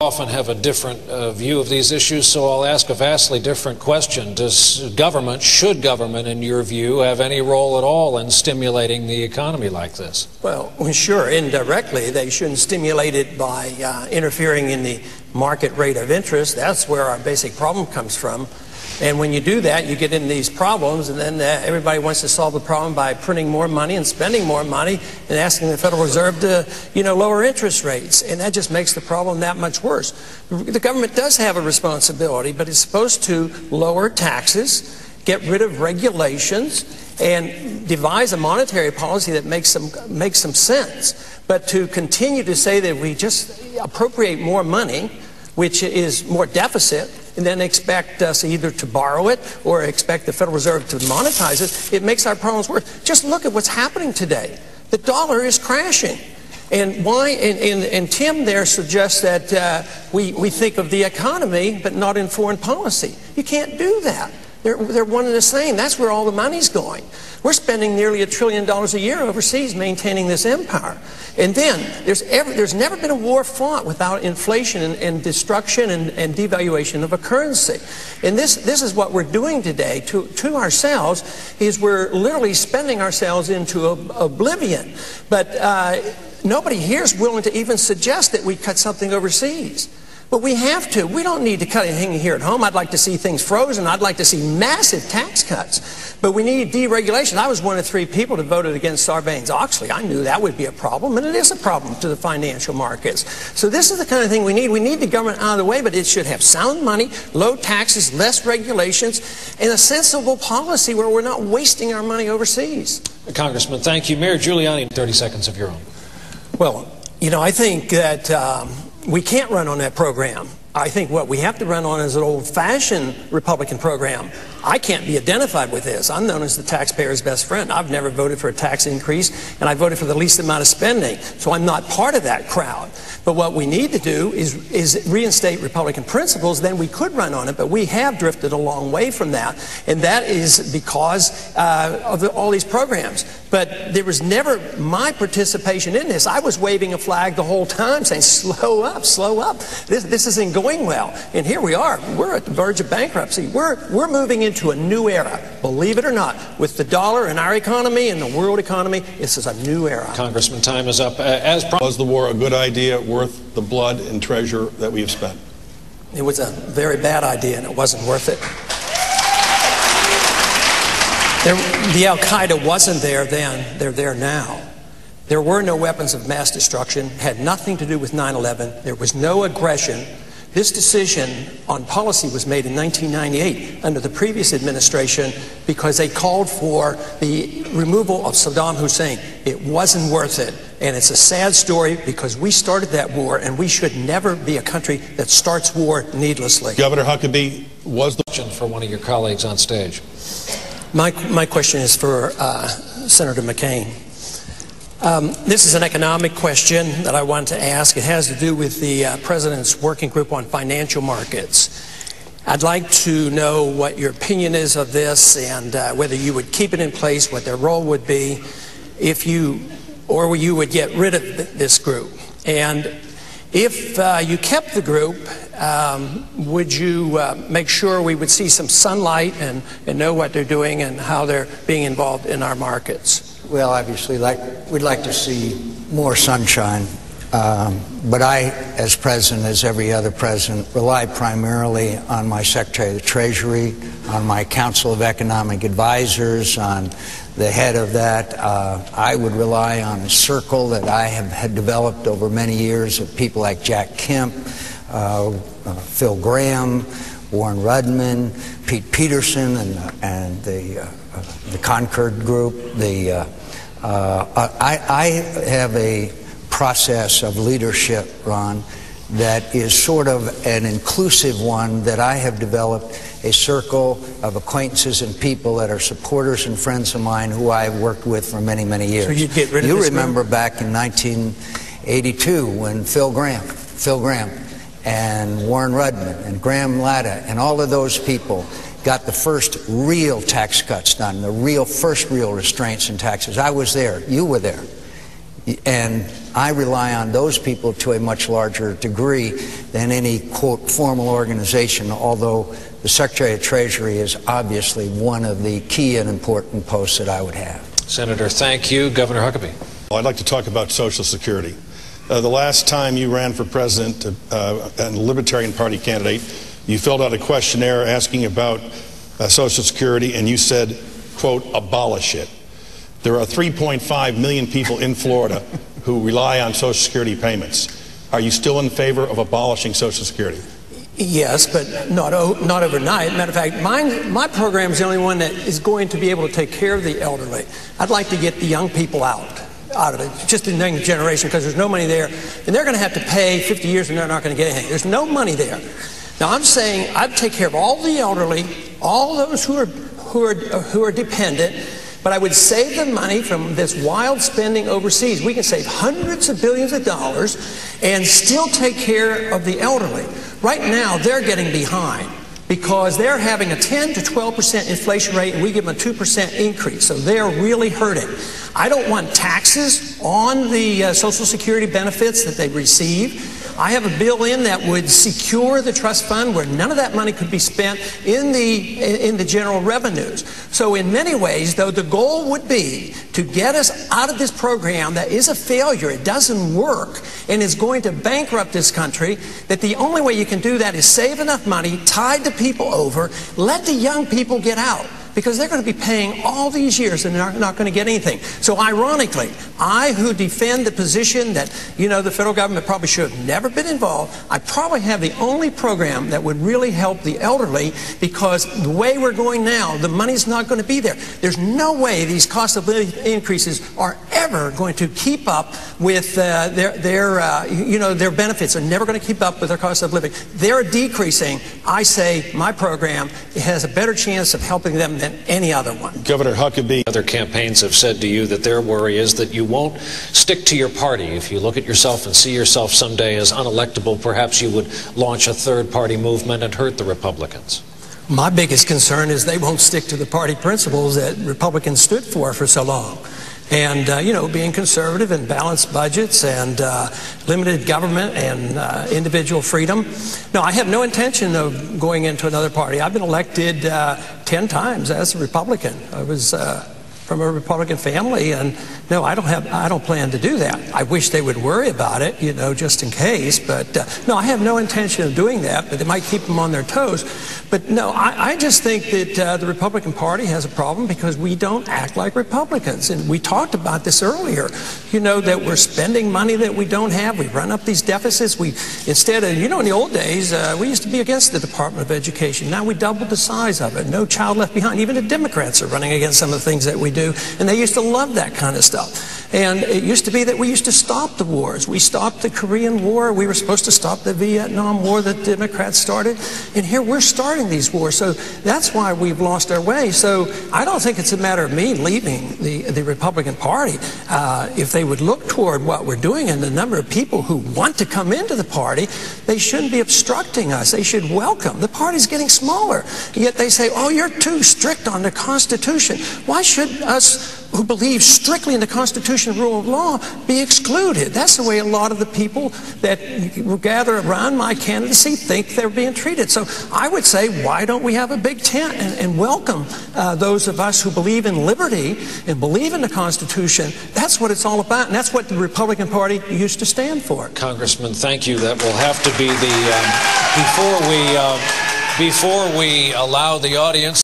Often have a different view of these issues, so I'll ask a vastly different question. Should government, in your view, have any role at all in stimulating the economy like this? Well, sure, indirectly. They shouldn't stimulate it by interfering in the market rate of interest. That's where our basic problem comes from. And when you do that, you get into these problems, and then everybody wants to solve the problem by printing more money and spending more money and asking the Federal Reserve to, lower interest rates. And that just makes the problem that much worse. The government does have a responsibility, but it's supposed to lower taxes, get rid of regulations, and devise a monetary policy that makes some sense. But to continue to say that we just appropriate more money, which is more deficit, and then expect us either to borrow it or expect the Federal Reserve to monetize it makes our problems worse. Just look at what's happening today. The dollar is crashing. And why? And Tim there suggests that we think of the economy but not in foreign policy. You can't do that. They're one and the same. That's where all the money's going. We're spending nearly $1 trillion a year overseas maintaining this empire. And then there's never been a war fought without inflation and destruction and devaluation of a currency. And this is what we're doing today to ourselves, is we're literally spending ourselves into oblivion. But nobody here is willing to even suggest that we cut something overseas. But we have to. We don't need to cut anything here at home. I'd like to see things frozen. I'd like to see massive tax cuts. But we need deregulation. I was one of 3 people that voted against Sarbanes-Oxley. I knew that would be a problem, and it is a problem to the financial markets. So this is the kind of thing we need. We need the government out of the way, but it should have sound money, low taxes, less regulations, and a sensible policy where we're not wasting our money overseas. Congressman, thank you. Mayor Giuliani, 30 seconds of your own. Well, I think that we can't run on that program. I think what we have to run on is an old-fashioned Republican program. I can't be identified with this. I'm known as the taxpayer's best friend. I've never voted for a tax increase, and I voted for the least amount of spending. So I'm not part of that crowd. But what we need to do is reinstate Republican principles. Then we could run on it, but we have drifted a long way from that. And that is because of all these programs. But there was never my participation in this. I was waving a flag the whole time saying, slow up, slow up. This isn't going well. And here we are. We're at the verge of bankruptcy. We're moving into a new era, believe it or not. With the dollar and our economy and the world economy, this is a new era. Congressman, time is up. Was the war a good idea, worth the blood and treasure that we have spent? It was a very bad idea, and it wasn't worth it. The Al-Qaeda wasn't there then. They're there now. There were no weapons of mass destruction, had nothing to do with 9/11. There was no aggression. This decision on policy was made in 1998 under the previous administration because they called for the removal of Saddam Hussein. It wasn't worth it. And it's a sad story because we started that war, and we should never be a country that starts war needlessly. Governor Huckabee, was the question for one of your colleagues on stage. My question is for Senator McCain. This is an economic question that I want to ask. It has to do with the President's Working Group on Financial Markets. I'd like to know what your opinion is of this and whether you would keep it in place, what their role would be, if you would get rid of this group. And if you kept the group, would you make sure we would see some sunlight and know what they're doing and how they're being involved in our markets? Well, obviously, we'd like to see more sunshine. But I, as president, as every other president, rely primarily on my Secretary of the Treasury, on my Council of Economic Advisors, on the head of that. I would rely on a circle that I have had developed over many years of people like Jack Kemp, Phil Graham, Warren Rudman, Pete Peterson, and the Concord Group. I have a process of leadership, Ron, that is sort of an inclusive one that I have developed, a circle of acquaintances and people that are supporters and friends of mine who I've worked with for many, many years. So you'd get rid of You this remember group? back in 1982 when Phil Graham and Warren Rudman and Graham Latta and all of those people got the first real tax cuts done, the first real restraints in taxes. I was there. You were there. And I rely on those people to a much larger degree than any, quote, formal organization, although the Secretary of Treasury is obviously one of the key and important posts that I would have. Senator, thank you. Governor Huckabee. Well, I'd like to talk about Social Security. The last time you ran for president and a Libertarian Party candidate, you filled out a questionnaire asking about Social Security, and you said, quote, abolish it. There are 3.5 million people in Florida who rely on Social Security payments. Are you still in favor of abolishing Social Security? Yes, but not overnight. Matter of fact, my program is the only one that is going to be able to take care of the elderly. I'd like to get the young people out of it, just in the young generation, because there's no money there. And they're going to have to pay 50 years and they're not going to get anything. There's no money there. Now, I'm saying I'd take care of all the elderly, all those who are dependent, but I would save the money from this wild spending overseas. We can save hundreds of billions of dollars and still take care of the elderly. Right now, they're getting behind because they're having a 10 to 12% inflation rate and we give them a 2% increase. So they're really hurting. I don't want taxes on the Social Security benefits that they receive. I have a bill in that would secure the trust fund where none of that money could be spent in the general revenues. So in many ways, though, the goal would be to get us out of this program that is a failure. It doesn't work and is going to bankrupt this country, that the only way you can do that is save enough money, tide the people over, let the young people get out. Because they're going to be paying all these years and they're not going to get anything. So ironically, I who defend the position that, you know, the federal government probably should have never been involved, I probably have the only program that would really help the elderly, because the way we're going now, the money's not going to be there. There's no way these cost of living increases are ever going to keep up with their benefits are never going to keep up with their cost of living. They're decreasing. I say my program has a better chance of helping them than any other one. Governor Huckabee. Other campaigns have said to you that their worry is that you won't stick to your party. If you look at yourself and see yourself someday as unelectable, perhaps you would launch a third-party movement and hurt the Republicans. My biggest concern is they won't stick to the party principles that Republicans stood for so long. And, being conservative and balanced budgets and limited government and individual freedom. No, I have no intention of going into another party. I've been elected 10 times as a Republican. I was from a Republican family, and no, I don't plan to do that. I wish they would worry about it, just in case. But no, I have no intention of doing that, but it might keep them on their toes. But no, I just think that the Republican Party has a problem because we don't act like Republicans. And we talked about this earlier, that we're spending money that we don't have. We run up these deficits. Instead of, in the old days, we used to be against the Department of Education. Now we doubled the size of it. No child left behind. Even the Democrats are running against some of the things that we do, and they used to love that kind of stuff. And it used to be that we used to stop the wars. We stopped the Korean War. We were supposed to stop the Vietnam War that the Democrats started. And here we're starting these wars. So that's why we've lost our way. So I don't think it's a matter of me leaving the Republican Party. If they would look toward what we're doing and the number of people who want to come into the party, they shouldn't be obstructing us. They should welcome. The party's getting smaller. Yet they say, oh, you're too strict on the Constitution. Why should us who believe strictly in the Constitution and rule of law be excluded? That's the way a lot of the people that gather around my candidacy think they're being treated. So I would say, why don't we have a big tent and welcome those of us who believe in liberty and believe in the Constitution? That's what it's all about, and that's what the Republican Party used to stand for. Congressman, thank you. That will have to be the before we allow the audience